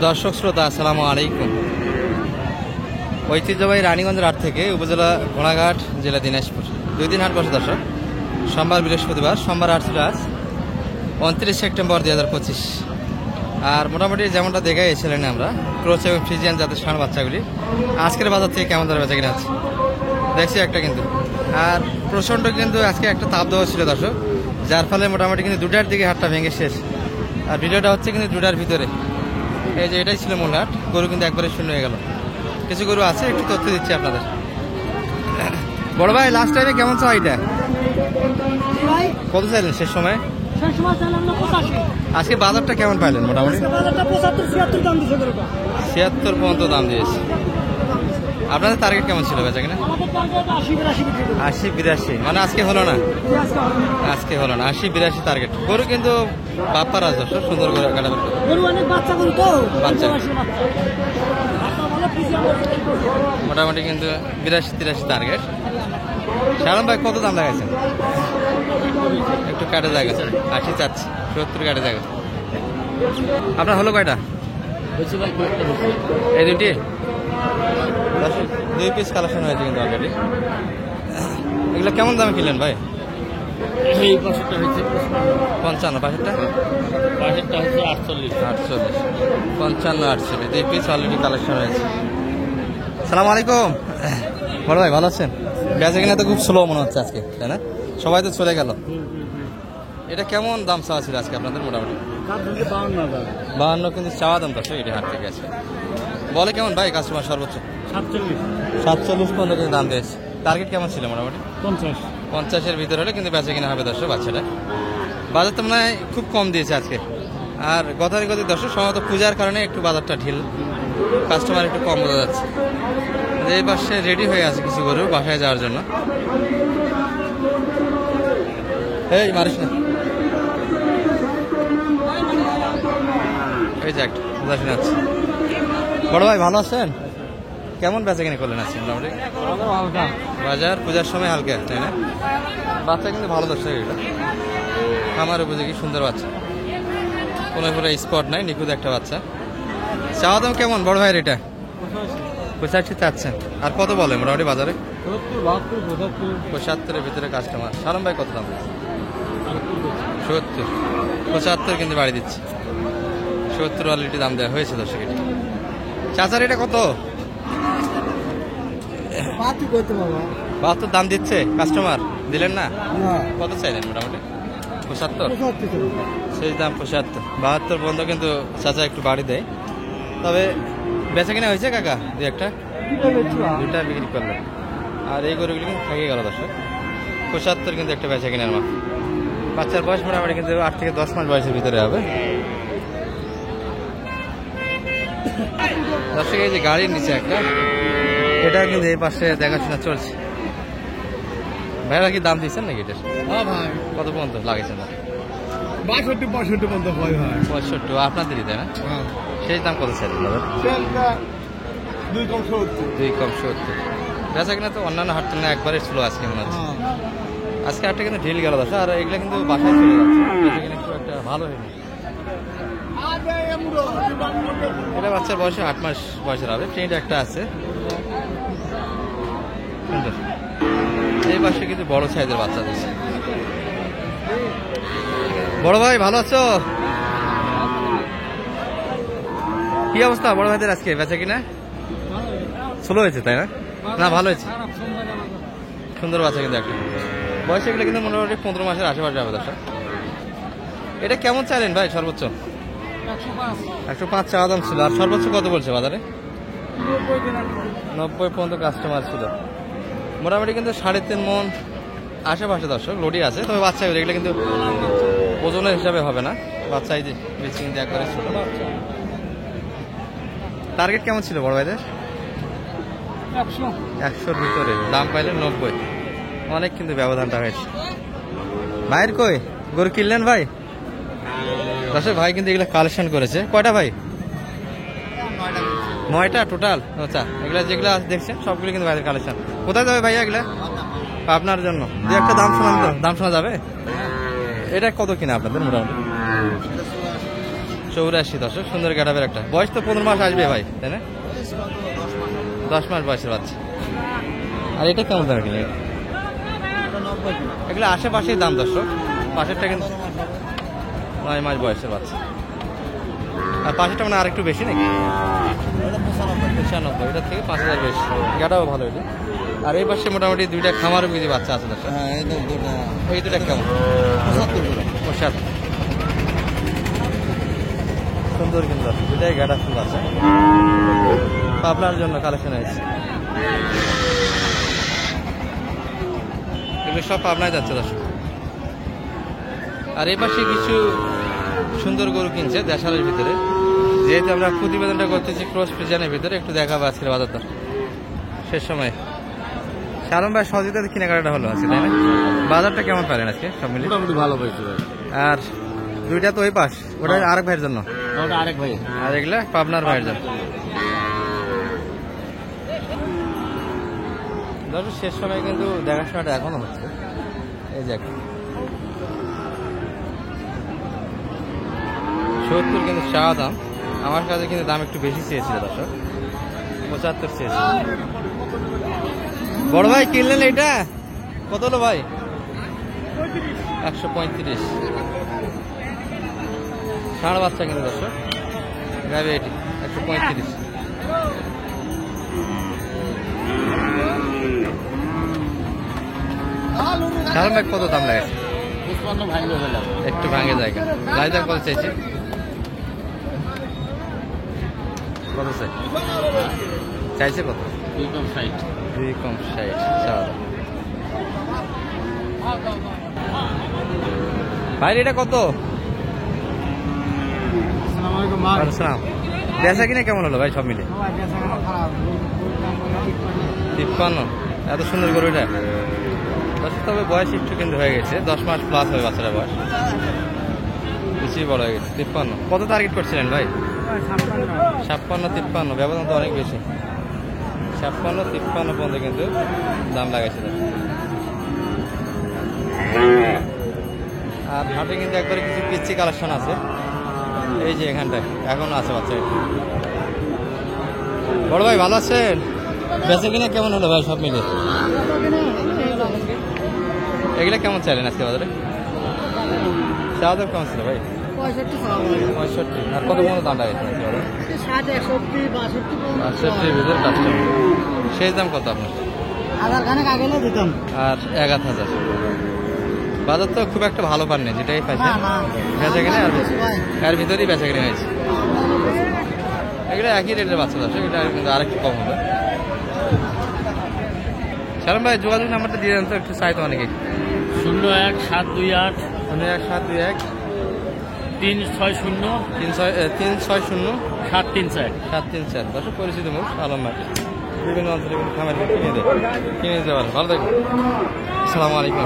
দর্শক শ্রোতা আসসালামু আলাইকুম। ঐতিহ্যবাহী রানীগঞ্জ হাট থেকে উপজেলা ঘোড়াঘাট, জেলা দিনাজপুর 2 দিন হাট বসে দর্শক। সোমবার, বৃহস্পতিবার। সোমবার হাট ছিল আজ 29 সেপ্টেম্বর 2025। আর মোটামুটি যেমনটা দেখে এসেছিলেন আমরা ক্রোচ এবং ফ্রিজিয়ান জাতের ষাঁড় বাচ্চাগুলি আজকের বাজার থেকে কেমন ধরে বেচা কিনা আছে দেখছি একটা কিন্তু। আর প্রচণ্ড কিন্তু আজকে একটা তাপ দেওয়া ছিল দর্শক, যার ফলে মোটামুটি কিন্তু 2টার দিকে হাটটা ভেঙে শেষ। আর ভিডিওটা হচ্ছে কিন্তু 2টার ভিতরে। এই যে এটাই ছিল মূল হাট। গরু কিন্তু একবারে শূন্য হয়ে গেল। কিছু গরু আছে, একটু তথ্য দিচ্ছি আপনাদের। বড় ভাই, লাস্ট টাইমে কেমন চাও এটা? কত চাইলেন শেষ সময়? আজকে বাজারটা কেমন পাইলেন? মোটামুটি 76 পর্যন্ত দাম দিয়েছে। আপনাদের টার্গেট কেমন ছিল বেচা কিনা? 80-82, মানে আজকে হলো না। আজকে হলো না, 80-82 টার্গেট। গরু কিন্তু বাপ্পার আছে সুন্দর করে কাটা বাচ্চা। মোটামুটি কিন্তু 82-83 টার্গেট। শালম ভাই কত দাম লাগাইছেন? একটু কাটে জায়গা 80 চাচ্ছি, 70 কাটে জায়গা। আপনার হলো কয়টা? এই দুটি 2 পিস কালেকশন হয়েছে কিন্তু অলরেডি। এগুলো কেমন দামে কিনলেন ভাই? 55, পাশেরটা হচ্ছে 48, 55-48, 2 পিস অলরেডি কালেকশন হয়েছে। সালাম আলাইকুম বড় ভাই, ভালো আছেন? বেচা কিনা তো খুব স্লো মনে হচ্ছে আজকে, তাই না? সবাই তো চলে গেল। এটা কেমন দাম চাওয়া ছিল আজকে আপনাদের? মোটামুটি 52, কিন্তু চাওয়া দাম তো এটা হাট থেকে আছে। বলে কেমন ভাই কাস্টমার? সর্বোচ্চ 47 পর্যন্ত কিন্তু দাম দিয়েছে। টার্গেট কেমন ছিল? মোটামুটি 50-50-এর ভিতরে হলে কিন্তু বেচা কিনা হবে দর্শক। বাচ্চাটা বাজার তো মনে হয় খুব কম দিয়েছে আজকে। আর গতানুগতিক দর্শক সম্ভবত পূজার কারণে একটু বাজারটা ঢিল, কাস্টমার একটু কম বোঝা যাচ্ছে। এই পাশে রেডি হয়ে আছে কিছু গরু বাসায় যাওয়ার জন্য। এই মারিস না, এই যে একটা বোঝা শুনে যাচ্ছে। বড় ভাই, ভালো আছেন? কেমন বেচা কিনে করলেন আজকে? মোটামুটি বাজার পূজার সময় হালকা, তাই না? বাচ্চা কিন্তু ভালো দর্শক। এটা আমার উপযোগী সুন্দর বাচ্চা, কোনো পুরো স্পট নাই, নিখুঁত একটা বাচ্চা। চাওয়া দাম কেমন বড় ভাইয়ের? এটা 85 চাচ্ছেন। আর কত বলে মোটামুটি বাজারে? 75-এর ভিতরে কাস্টমার। সালাম ভাই কত দাম? 70-75 কিন্তু বাড়ি দিচ্ছে। 70 অলরেডি দাম দেওয়া হয়েছে দর্শক। এটা চাচার এটা কত? 72 দাম দিচ্ছে কাস্টমার, দিলেন না? কত চাইলেন মোটামুটি? 75, সেই দাম 75। 72 পর্যন্ত কিন্তু চাচা একটু বাড়ি দেয়। তবে বেচা কিনা হয়েছে কাকা? 2-1টা, 2টা বিক্রি করলেন। আর এই গরুগুলি কিন্তু থেকে গেল দর্শক। 75 কিন্তু একটা বেচা কিনার মাত্র। বাচ্চার বয়স মোটামুটি কিন্তু 8 থেকে 10 মাস বয়সের ভিতরে হবে দর্শক। এই যে গাড়ির নিচে একটা, এটা কিন্তু এই পাশে দেখাশোনা চলছে। ভাইরা কি দাম দিচ্ছেন নাকি এটার? কত পর্যন্ত লাগাইছেন? 62-65 পর্যন্ত হয়। 65 আপনাদেরই, তাই না? সেই দাম কত চাইলেন? 2 কম 70। বেচা কিনা তো অন্যান্য হাট তুলনায় একবারে স্লো আজকে মনে হচ্ছে। আজকে হাটটা কিন্তু ঢিল গেল দশ। আর এগুলো কিন্তু বাসায় চলে যাচ্ছে, বেচা কিনা একটু একটা ভালো হয়নি। এটা বাচ্চার বয়সে 8 মাস বয়সের হবে। ট্রেন্ড একটা আছে সুন্দর। এই পাশে কিন্তু বড় সাইজের বাচ্চা দিচ্ছে। বড় ভাই, ভালো আছো? কি অবস্থা বড় ভাইদের আজকে বেচা কিনা? স্লো হয়েছে, তাই না? না ভালো হয়েছে, সুন্দর বাচ্চা কিন্তু একটা। বয়স এগুলো কিন্তু মোটামুটি 15 মাসের আশেপাশে হবে দর্শক। এটা কেমন চাইলেন ভাই? সর্বোচ্চ 105 চাওয়া দাম ছিল। আর সর্বোচ্চ কত বলছে বাজারে? 90 পর্যন্ত কাস্টমার ছিল। মোটামুটি কিন্তু 3.5 মন আশেপাশে দর্শক লোডি আছে। তবে বাচ্চা এগুলো কিন্তু ওজনের হিসাবে হবে না। বাচ্চা এই যে বেশি কিন্তু একবারে ছিল। টার্গেট কেমন ছিল বড় ভাইদের? 100-100-র ভিতরে দাম পাইলেন 90। অনেক কিন্তু ব্যবধানটা হয়েছে। ভাইয়ের কই গরু কিনলেন ভাই? দর্শক ভাই কিন্তু এগুলো কালেকশন করেছে। কয়টা ভাই? 9টা টোটাল। আচ্ছা, এগুলা যেগুলো দেখছেন সবগুলো কিন্তু ভাইদের কালেকশন। কোথায় যাবে ভাইয়া এগুলা? আপনার জন্য 2-1টা দাম শোনান তো। দাম শোনা যাবে? এটা কত কিনা আপনাদের মোটামুটি? 84 দর্শক, সুন্দর গ্যাটাপের একটা। বয়স তো 15 মাস আসবে ভাই, তাই না? 10 মাস বয়সের বাচ্চা। আর এটা কেমন দাম কিনে? এগুলো আশেপাশেই দাম দর্শক, পাশেরটা কিন্তু 9 মাস বয়সের বাচ্চা। আর পাশেরটা মানে আরেকটু বেশি নাকি? 95, এটার থেকে 5000 বেশি। গাটাও ভালো এটা। আর এই পাশে মোটামুটি দুইটা খামার উপযোগী বাচ্চা আছে দর্শক। এই দুটা কেমন? 75। সুন্দর কিন্তু দুটাই গাটা ফুল আছে। আপনার জন্য কালেকশন হয়েছে, এগুলো সব আপনার যাচ্ছে দর্শক। আর এই পাশে কিছু সুন্দর গরু কিনছে দেশালের ভিতরে, যেহেতু আমরা প্রতিবেদনটা করতেছি ক্রস ফ্রিজানের ভিতরে, একটু দেখাবো আজকের বাজার দর শেষ সময়। শালম ভাই সহযোগিতাতে কেনাকাটা হলো আজকে, তাই না? বাজারটা কেমন পেলেন আজকে সব মিলে? মোটামুটি ভালো পাইছে ভাই। আর দুইটা তো ওই পাশ, ওটা আরেক ভাইয়ের জন্য, ওটা আরেক ভাই। আর এগুলা পাবনার ভাইয়ের জন্য। দর্শক শেষ সময় কিন্তু দেখাশোনাটা এখনো হচ্ছে। এই যে 70 কিন্তু চাওয়া দাম, আমার কাছে কিন্তু দাম একটু বেশি চেয়েছিল দর্শক, 75 চেয়েছিল। বড় ভাই কিনলেন এটা কত হলো ভাই? 135। ষাঁড় বাচ্চা কিন্তু দর্শক, গাবে এটি 135। শালম ভাই কত দাম লাগে? একটু ভাঙে জায়গা রাইদার কত চাইছে? কত চাইছে কত? 2 কম 60। ভাই এটা কত? আসসালাম। বেচা কিনা কেমন হলো ভাই সব মিলে? 53। এত সুন্দর গরু এটা। তবে বয়স একটু কিন্তু হয়ে গেছে, 10 মাস প্লাস হবে বাচ্চাটা বয়স, বেশি বড় হয়ে গেছে। 53। কত টার্গেট করছিলেন ভাই? 56, 53। ব্যবধান তো অনেক বেশি। 56, 53 পর্যন্ত কিন্তু দাম লাগাইছিল। আর হাটে কিন্তু একবারে কিছু পিচ্ছি কালেকশন আছে, এই যে এখানটায় এখনো আছে বাচ্চা। বড় ভাই ভালো আছেন? বেচা কিনা কেমন হলো ভাই সব মিলে? এগুলা কেমন চাইলেন আজকে বাজারে? চাওয়া দাম কেমন ছিল ভাই? 65। আর কত পর্যন্ত দামটা গেছে? 65 ভিতরে কাস্টমার। সেই দাম কত আপনার? আর 1000। বাজার তো খুব একটা ভালো পাননি, যেটাই পাইছে বেচা কিনে এর ভিতরেই বেচা কিনে হয়েছে। এগুলো একই রেটের বাচ্চা দর্শক, এটা কিন্তু আরেকটু কম হবে। শালম ভাই যোগাযোগ নাম্বারটা দিয়ে দেন তো, একটু চাইতো অনেকে। 01728 01721 360 360 734। 734। দর্শক পরিচিত মুখ আলম ভাই, বিভিন্ন অঞ্চলে কিন্তু খামার কিনে দিতে পারেন। ভালো থাকবেন। আসসালামু আলাইকুম।